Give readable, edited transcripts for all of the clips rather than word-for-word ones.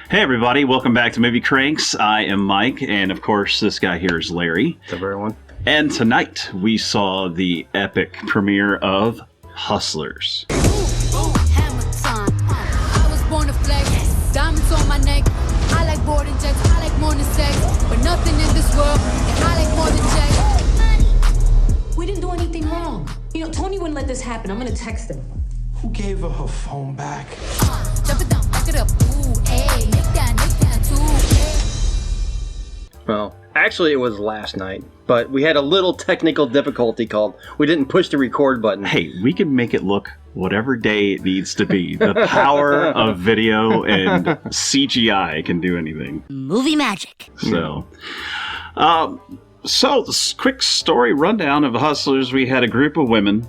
Hey everybody, welcome back to Movie Cranks. I am Mike, and of course this guy here is Larry. What's up, everyone? And tonight we saw the epic premiere of Hustlers. Hammer time. I was born to flex. Diamonds on my neck. I like boarding jets. I like more than sex. But nothing in this world that I like more than checks. We didn't do anything wrong. You know, Tony wouldn't let this happen. I'm gonna text him. Who gave her phone back? Jump it down, back it up. Ooh, ayy. Nick down too. Ayy. Well, actually, it was last night, but we had a little technical difficulty called we didn't push the record button. Hey, we can make it look whatever day it needs to be. The power of video and CGI can do anything. Movie magic. So this quick story rundown of Hustlers. We had a group of women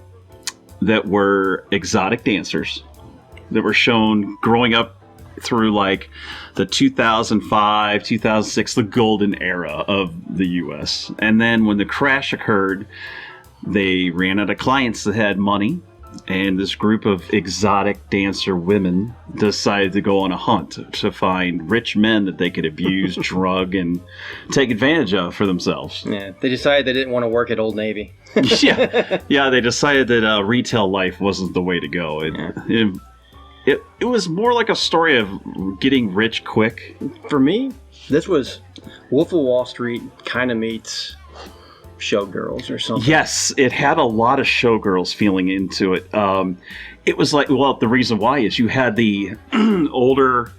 that were exotic dancers that were shown growing up through like the 2005, 2006, the golden era of the U.S. And then when the crash occurred, they ran out of clients that had money, and this group of exotic dancer women decided to go on a hunt to find rich men that they could abuse, drug, and take advantage of for themselves. Yeah, they decided they didn't want to work at Old Navy. yeah, they decided that retail life wasn't the way to go. It was more like a story of getting rich quick. For me, this was Wolf of Wall Street kind of meets Showgirls or something. Yes, it had a lot of Showgirls feeling into it. It was like, well, the reason why is you had the older,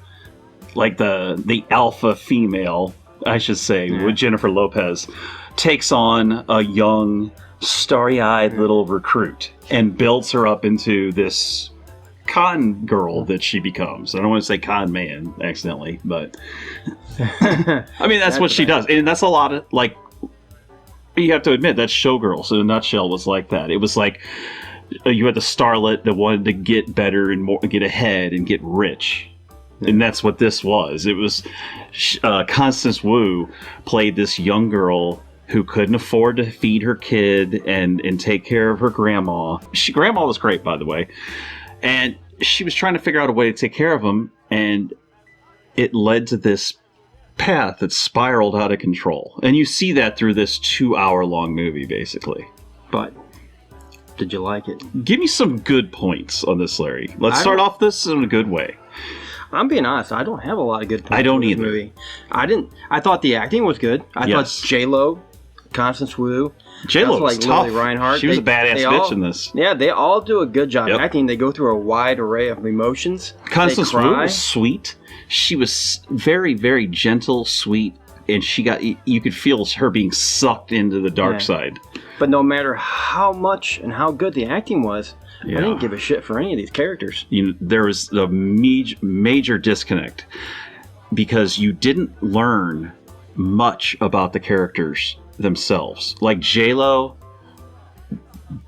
like the alpha female, I should say, with Jennifer Lopez, takes on a young, starry-eyed little recruit and builds her up into this con girl that she becomes. I don't want to say con man accidentally, but I mean, that's what she does. And that's a lot of, like, you have to admit, that Showgirls in a nutshell was like that. It was like you had the starlet that wanted to get better and more, get ahead and get rich. And that's what this was. It was Constance Wu played this young girl who couldn't afford to feed her kid and take care of her grandma. Grandma was great, by the way. And she was trying to figure out a way to take care of him, and it led to this path that spiraled out of control. And you see that through this 2-hour-long movie, basically. But did you like it? Give me some good points on this, Larry. Let's start off this in a good way. I'm being honest, I don't have a lot of good points. I don't for this either. Movie. I thought the acting was good. I thought J-Lo, Constance Wu, J-Lo was tough. Lily Reinhart. She was a badass bitch in this. Yeah, they all do a good job acting. They go through a wide array of emotions. Constance Wu was sweet. She was very, very gentle, sweet, and you could feel her being sucked into the dark side. But no matter how much and how good the acting was, I didn't give a shit for any of these characters. There was a major disconnect because you didn't learn much about the characters themselves. Like J-Lo,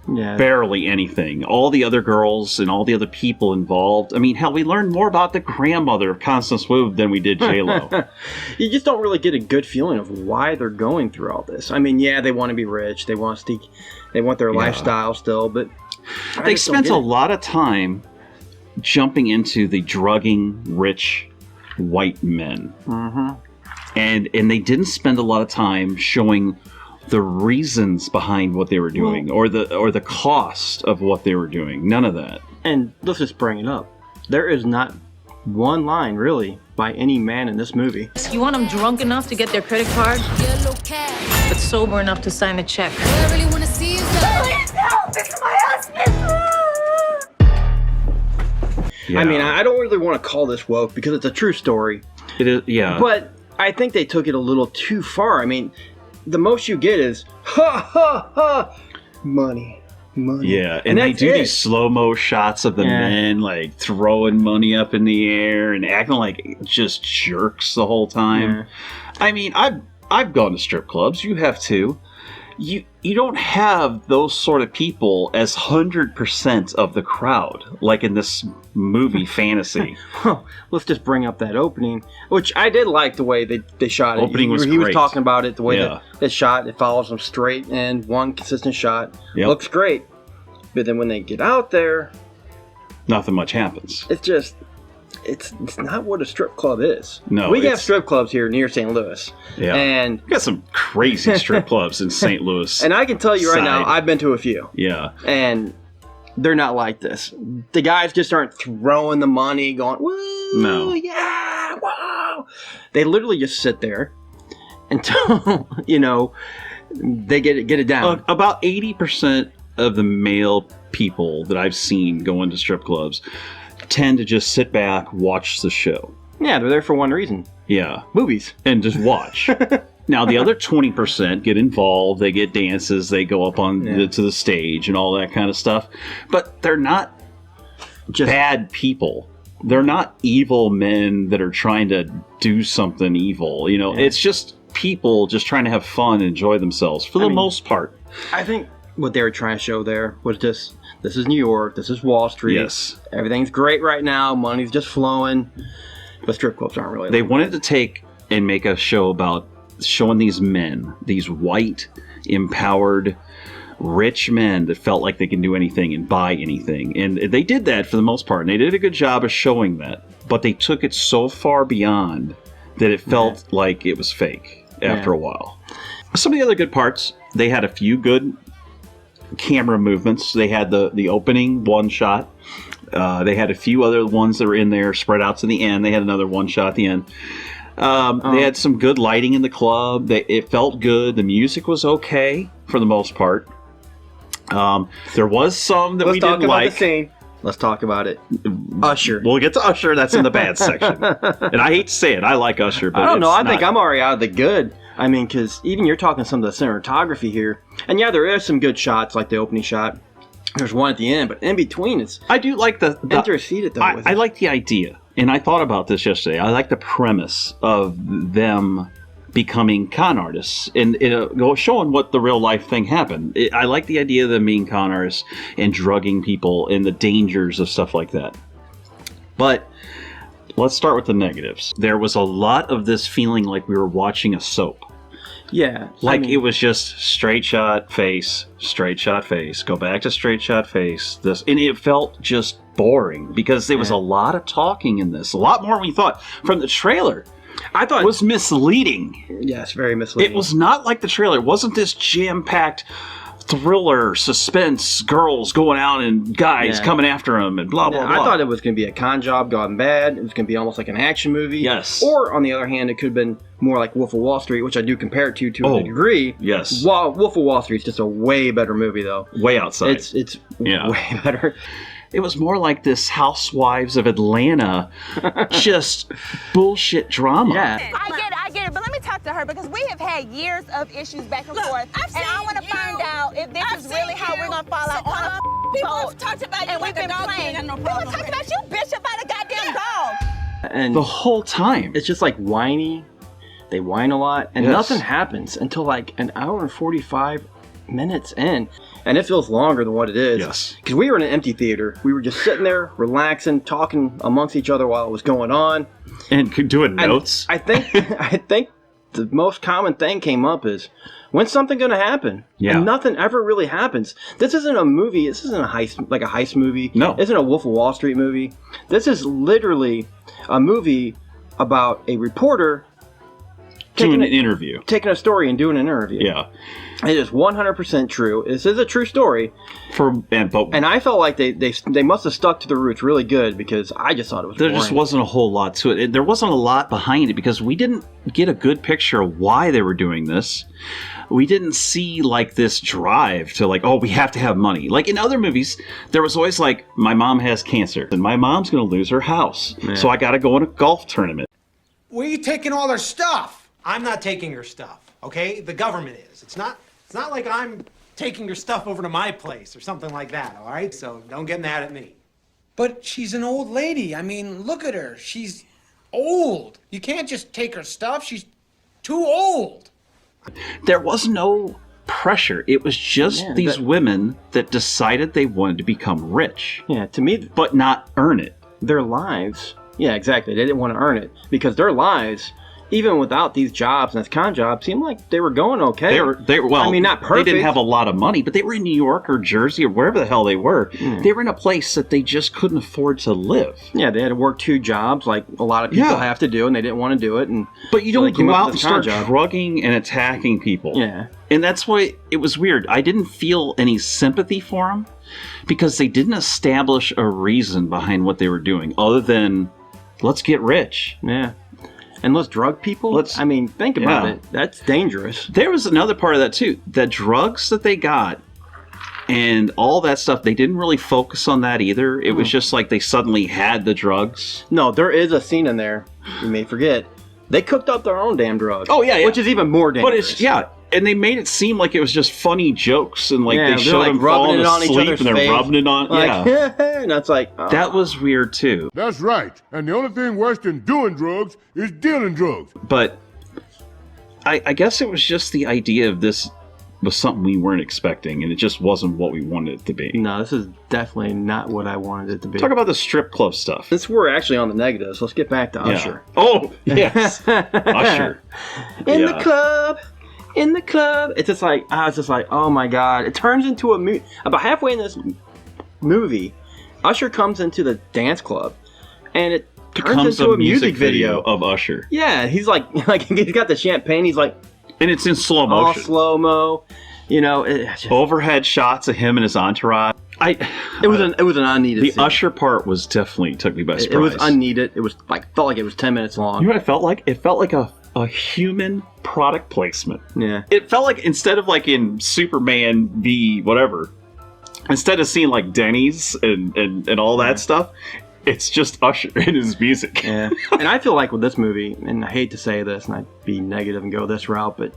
barely anything. All the other girls and all the other people involved. I mean, hell, we learned more about the grandmother of Constance Wu than we did J-Lo. You just don't really get a good feeling of why they're going through all this. I mean, they want to be rich. They want their lifestyle still, but they spent a lot of time jumping into the drugging rich white men. Mm-hmm. And they didn't spend a lot of time showing the reasons behind what they were doing or the cost of what they were doing. None of that. And let's just bring it up. There is not one line, really, by any man in this movie. You want them drunk enough to get their credit card, Yellow cat. but sober enough to sign a check. All I really want to see is that. Help! It's my husband! Yeah. I mean, I don't really want to call this woke because it's a true story. It is, yeah. But I think they took it a little too far. I mean, the most you get is, ha, ha, ha, money. Yeah, and they do these slow-mo shots of the men, like, throwing money up in the air and acting like just jerks the whole time. Yeah. I mean, I've gone to strip clubs. You have too. You don't have those sort of people as 100% of the crowd, like in this movie fantasy. Well, let's just bring up that opening, which I did like the way they shot it. Opening was He great. was talking about it, the way that it shot. It follows them straight and one consistent shot. Yep. Looks great. But then when they get out there, nothing much happens. it's just, it's not what a strip club is. No, we have strip clubs here near St. Louis. Yeah. And we got some crazy strip clubs in St. Louis. And I can tell you right now, I've been to a few. Yeah. And they're not like this. The guys just aren't throwing the money, going, woo, No. yeah, wow. They literally just sit there until, they get it down. About 80% of the male people that I've seen go into strip clubs tend to just sit back, watch the show. Yeah, they're there for one reason. Yeah. Movies. And just watch. Now, the other 20% get involved. They get dances. They go up on to the stage and all that kind of stuff. But they're not just bad people. They're not evil men that are trying to do something evil. It's just people just trying to have fun and enjoy themselves for the most part. I think what they were trying to show there was just, this is New York. This is Wall Street. Yes. Everything's great right now. Money's just flowing. But strip clubs aren't really. They wanted to take and make a show about showing these men, these white, empowered, rich men that felt like they can do anything and buy anything. And they did that for the most part. And they did a good job of showing that. But they took it so far beyond that it felt like it was fake after a while. Some of the other good parts, they had a few good camera movements. They had the opening one shot. They had a few other ones that were in there spread out to the end. They had another one shot at the end. They had some good lighting in the club. It felt good. The music was okay for the most part. There was some that we didn't like. Let's talk about the scene. Let's talk about it. Usher. We'll get to Usher. That's in the bad section. And I hate to say it. I like Usher, but I don't know. I think I'm already out of the good. I mean, because even you're talking some of the cinematography here. And yeah, there is some good shots, like the opening shot. There's one at the end, but in between, it's... I do like the interceded, though. I like the idea. And I thought about this yesterday. I like the premise of them becoming con artists and showing what the real life thing happened. I like the idea of them being con artists and drugging people and the dangers of stuff like that. But let's start with the negatives. There was a lot of this feeling like we were watching a soap. Yeah. It was just straight shot face, go back to straight shot face, this. And it felt just boring because there was a lot of talking in this, a lot more than we thought. From the trailer, I thought it was misleading. Yes, very misleading. It was not like the trailer. It wasn't this jam-packed thriller, suspense, girls going out and guys coming after them and blah, blah, blah. I thought it was going to be a con job gone bad. It was going to be almost like an action movie. Yes. Or, on the other hand, it could have been more like Wolf of Wall Street, which I do compare it to a degree. Yes. Wolf of Wall Street is just a way better movie, though. Way outside. It's way better. It was more like this Housewives of Atlanta, just bullshit drama. Yeah. I get it, but let me talk to her because we have had years of issues back and forth, and I want to find out if this is really how we're gonna fall out on a people have talked about you like a dog. People talked about you, bitch, about a goddamn dog. And the whole time, it's just like whiny. They whine a lot, and nothing happens until like an hour and 45 minutes in. And it feels longer than what it is. Yes. Because we were in an empty theater. We were just sitting there, relaxing, talking amongst each other while it was going on. And doing notes. I think the most common thing came up is, when's something going to happen? Yeah. And nothing ever really happens. This isn't a movie. This isn't a heist movie. No. This isn't a Wolf of Wall Street movie. This is literally a movie about a reporter doing an interview. Taking a story and doing an interview. Yeah. It is 100% true. This is a true story. And I felt like they must have stuck to the roots really good because I just thought it was boring. There just wasn't a whole lot to it. There wasn't a lot behind it because we didn't get a good picture of why they were doing this. We didn't see like this drive to like, oh, we have to have money. Like in other movies, there was always like, my mom has cancer and my mom's going to lose her house. Man. So I got to go in a golf tournament. Where are you taking all their stuff? I'm not taking your stuff, okay? The government is. It's not like I'm taking your stuff over to my place or something like that, all right? So don't get mad at me. But she's an old lady. I mean, look at her. She's old. You can't just take her stuff. She's too old. There was no pressure. It was just these women that decided they wanted to become rich. Yeah, to me. But not earn it. Their lives. Yeah, exactly. They didn't want to earn it because their lives, even without these jobs and this con job, seemed like they were going okay. They were well. I mean, not perfect. They didn't have a lot of money, but they were in New York or Jersey or wherever the hell they were. They were in a place that they just couldn't afford to live. Yeah, they had to work 2 jobs like a lot of people have to do, and they didn't want to do it. But you don't go out and start drugging and attacking people. Yeah. And that's why it was weird. I didn't feel any sympathy for them because they didn't establish a reason behind what they were doing other than, let's get rich. Yeah. And let's drug people? I mean, think about it. That's dangerous. There was another part of that, too. The drugs that they got and all that stuff, they didn't really focus on that either. It was just like they suddenly had the drugs. No, there is a scene in there, you may forget. They cooked up their own damn drugs. Oh, yeah. Which is even more dangerous. But and they made it seem like it was just funny jokes, and like they showed them rubbing it on asleep, each other's and they're face. rubbing it on. And that's like... Oh. That was weird, too. That's right. And the only thing worse than doing drugs is dealing drugs. But I guess it was just the idea of this was something we weren't expecting, and it just wasn't what we wanted it to be. No, this is definitely not what I wanted it to be. Talk about the strip club stuff. Since we're actually on the negatives, let's get back to Usher. Oh, yes. Usher. In the club. It's just like, I was just like, oh my God. It turns into a movie. About halfway in this movie, Usher comes into the dance club, and it turns into a music video of Usher. Yeah, he's like he's got the champagne. He's like, and it's in slow motion, all slow mo. You know, overhead shots of him and his entourage. It was an unneeded. The scene. Usher part was definitely took me by surprise. It was unneeded. It was felt like it was 10 minutes long. You know what it felt like? It felt like a human product placement. Yeah. It felt like instead of like in Superman v whatever, instead of seeing like Denny's and all that stuff, it's just Usher and his music. Yeah. And I feel like with this movie, and I hate to say this and I'd be negative and go this route, but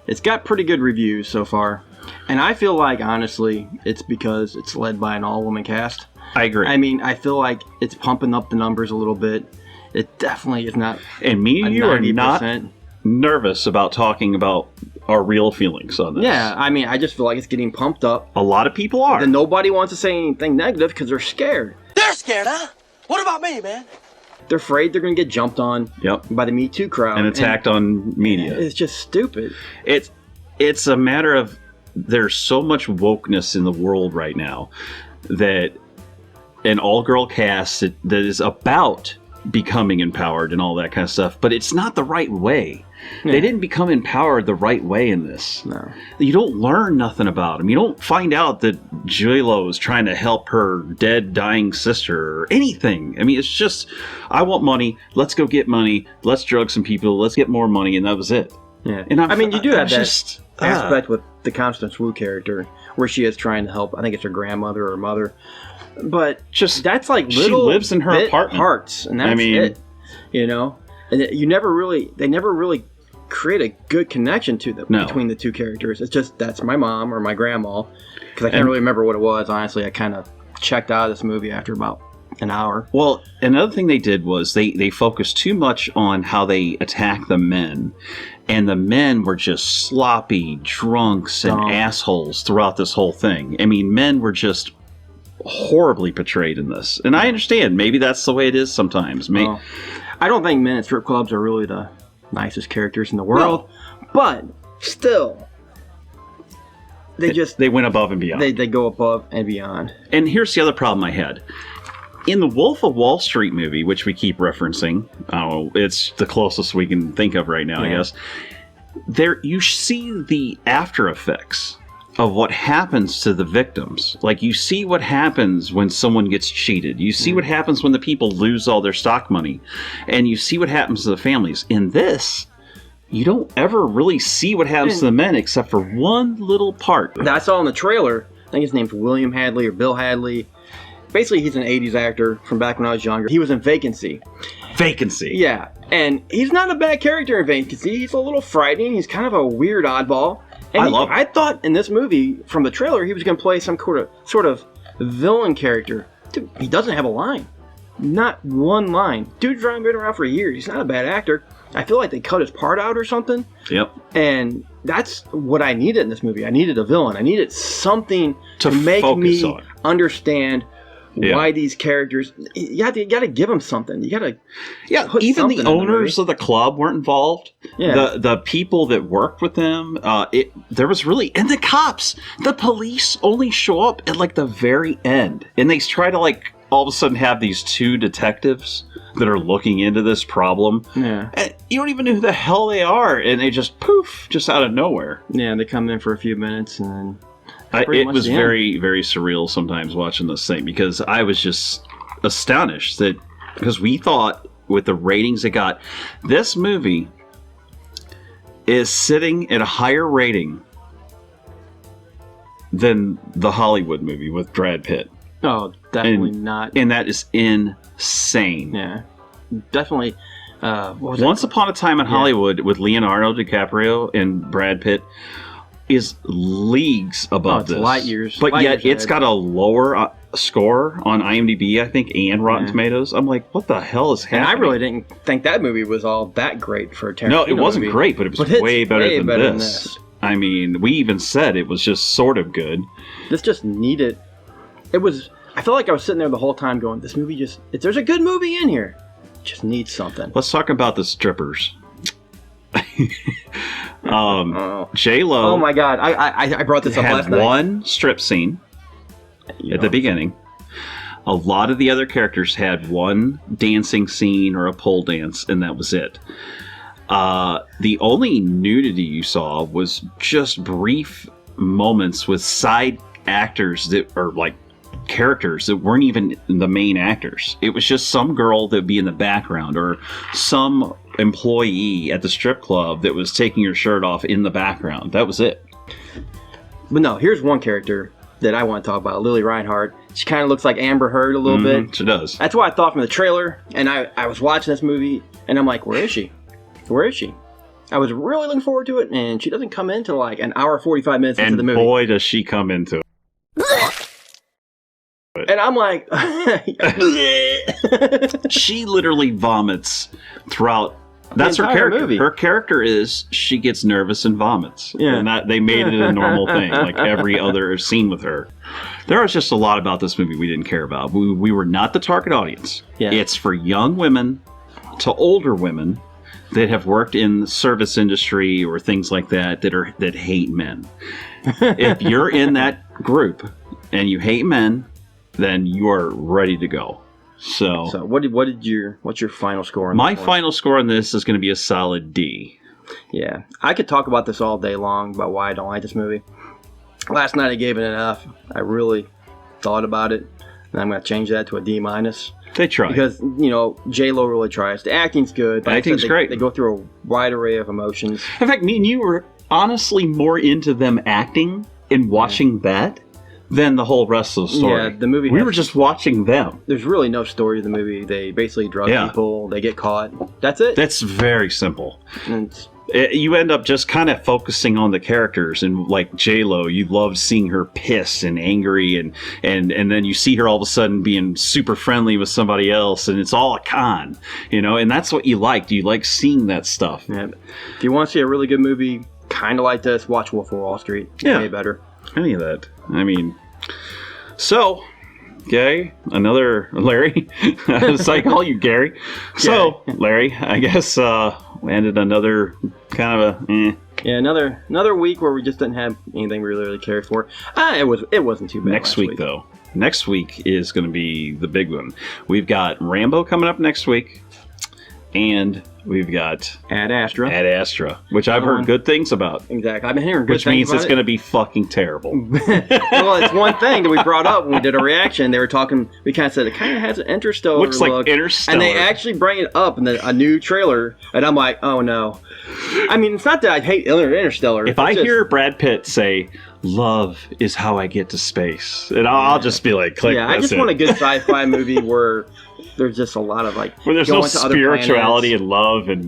it's got pretty good reviews so far. And I feel like, honestly, it's because it's led by an all-woman cast. I agree. I mean, I feel like it's pumping up the numbers a little bit. It definitely is not. And me and you 90%. are not nervous about talking about our real feelings on this. Yeah, I mean, I just feel like it's getting pumped up. A lot of people are. And nobody wants to say anything negative because they're scared. They're scared, huh? What about me, man? They're afraid they're going to get jumped on by the Me Too crowd. And attacked on media. It's just stupid. It's a matter of there's so much wokeness in the world right now that an all-girl cast that is about becoming empowered and all that kind of stuff, but it's not the right way. Yeah. They didn't become empowered the right way in this. No. You don't learn nothing about them. You don't find out that J-Lo is trying to help her dead, dying sister or anything. I mean, it's just, I want money. Let's go get money. Let's drug some people. Let's get more money. And that was it. Yeah. And I mean, you do have that just, aspect with the Constance Wu character where she is trying to help. I think it's her grandmother or mother. But just that's like little she lives in her apartment parts, and that's it. You know, and they never really create a good connection to them between the two characters. It's just that's my mom or my grandma, because I can't really remember what it was. Honestly, I kind of checked out of this movie after about an hour. Well, another thing they did was they focused too much on how they attack the men, and the men were just sloppy drunks and assholes throughout this whole thing. I mean, men were just horribly portrayed in this, and I understand maybe that's the way it is sometimes. I don't think men at strip clubs are really the nicest characters in the world, but still, they went above and beyond. They go above and beyond. And here's the other problem I had. In the Wolf of Wall Street movie, which we keep referencing, it's the closest we can think of right now, I guess. There, you see the after effects of what happens to the victims. Like, you see what happens when someone gets cheated. You see what happens when the people lose all their stock money. And you see what happens to the families. In this, you don't ever really see what happens to the men except for one little part. That's all in the trailer. I think his name's William Hadley or Bill Hadley. Basically, he's an 80s actor from back when I was younger. He was in Vacancy. Vacancy? Yeah. And he's not a bad character in Vacancy. He's a little frightening. He's kind of a weird oddball. And I thought in this movie, from the trailer, he was going to play some sort of villain character. Dude, he doesn't have a line. Not one line. Dude's been around for years. He's not a bad actor. I feel like they cut his part out or something. Yep. And that's what I needed in this movie. I needed a villain. I needed something to make me understand why these characters. You got to give them something. You got to. Even the owners of the club weren't involved. Yeah. The people that worked with them. There was really, and the cops, the police only show up at like the very end, and they try to like all of a sudden have these two detectives that are looking into this problem. Yeah. And you don't even know who the hell they are, and they just poof, just out of nowhere. Yeah, they come in for a few minutes, and then it was very, very surreal sometimes watching this thing, because I was just astonished that, because we thought with the ratings it got, this movie is sitting at a higher rating than the Hollywood movie with Brad Pitt. Oh, definitely not. And that is insane. Yeah, definitely. Once Upon a Time in Hollywood with Leonardo DiCaprio and Brad Pitt is leagues above this. Light years. But light yet years it's got a lower score on IMDb, I think, and Rotten Tomatoes. I'm like, what the hell is happening? And I really didn't think that movie was all that great for a Tarantino No, it wasn't movie. great, but it was way better than this. I mean, we even said it was just sort of good. This just needed... It was... I felt like I was sitting there the whole time going, this movie just... There's a good movie in here. It just needs something. Let's talk about the strippers. J-Lo... Oh my God. I brought this up last night. Had one strip scene at the beginning. A lot of the other characters had one dancing scene or a pole dance, and that was it. The only nudity you saw was just brief moments with side actors that are like characters that weren't even the main actors. It was just some girl that would be in the background, or some employee at the strip club that was taking her shirt off in the background. That was it. But no, here's one character that I want to talk about, Lily Reinhart. She kind of looks like Amber Heard a little bit. She does. That's what I thought from the trailer, and I was watching this movie, and I'm like, where is she? Where is she? I was really looking forward to it, and she doesn't come in till like an hour 45 minutes into the movie. And boy, does she come into it. And I'm like... She literally vomits throughout... That's her character. Movie. Her character is she gets nervous and vomits. Yeah. And they made it a normal thing, like every other scene with her. There was just a lot about this movie we didn't care about. We were not the target audience. Yeah. It's for young women to older women that have worked in the service industry or things like that that hate men. If you're in that group and you hate men, then you are ready to go. So what's your final score on my this one? final score on this is going to be a solid D. Yeah, I could talk about this all day long about why I don't like this movie. Last night I gave it an F. I really thought about it, and I'm going to change that to a D-. They try. Because, J-Lo really tries. The acting's good. The acting's great. They go through a wide array of emotions. In fact, me and you were honestly more into them acting and watching that than the whole rest of the story. Yeah, the movie... We were just watching them. There's really no story to the movie. They basically drug people. They get caught. That's it. That's very simple. And you end up just kind of focusing on the characters, and like J-Lo, you love seeing her pissed and angry, and then you see her all of a sudden being super friendly with somebody else, and it's all a con, and that's what you like. You like seeing that stuff. Yeah. If you want to see a really good movie, kind of like this, watch Wolf of Wall Street. Yeah. Way better. Any of that. I mean, so... Okay, another Larry. It's like, call you Gary. So, Larry, I guess we ended another kind of a Yeah, another week where we just didn't have anything we really cared for. It wasn't too bad. Next week, though. Next week is going to be the big one. We've got Rambo coming up next week, and we've got Ad Astra, which I've heard good things about. Exactly, I've been hearing good which things means about it's going to be fucking terrible. Well, it's one thing that we brought up when we did a reaction. They were talking. We kind of said it kind of has an Interstellar Looks look, like Interstellar, and they actually bring it up in a new trailer, and I'm like, oh no. I mean, it's not that I hate Interstellar. If I hear Brad Pitt say, "Love is how I get to space," and I'll just be like, "Click." Yeah, I just want a good sci-fi movie where there's just a lot of like where there's no spirituality and love and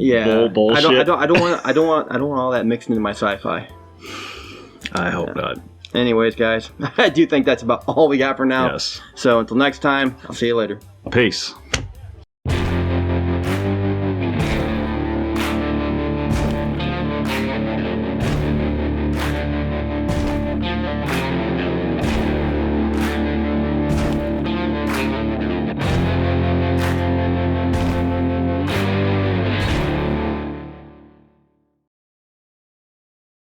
bullshit. I don't want all that mixed into my sci-fi. I hope not. Anyways, guys, I do think that's about all we got for now. Yes. So until next time, I'll see you later. Peace.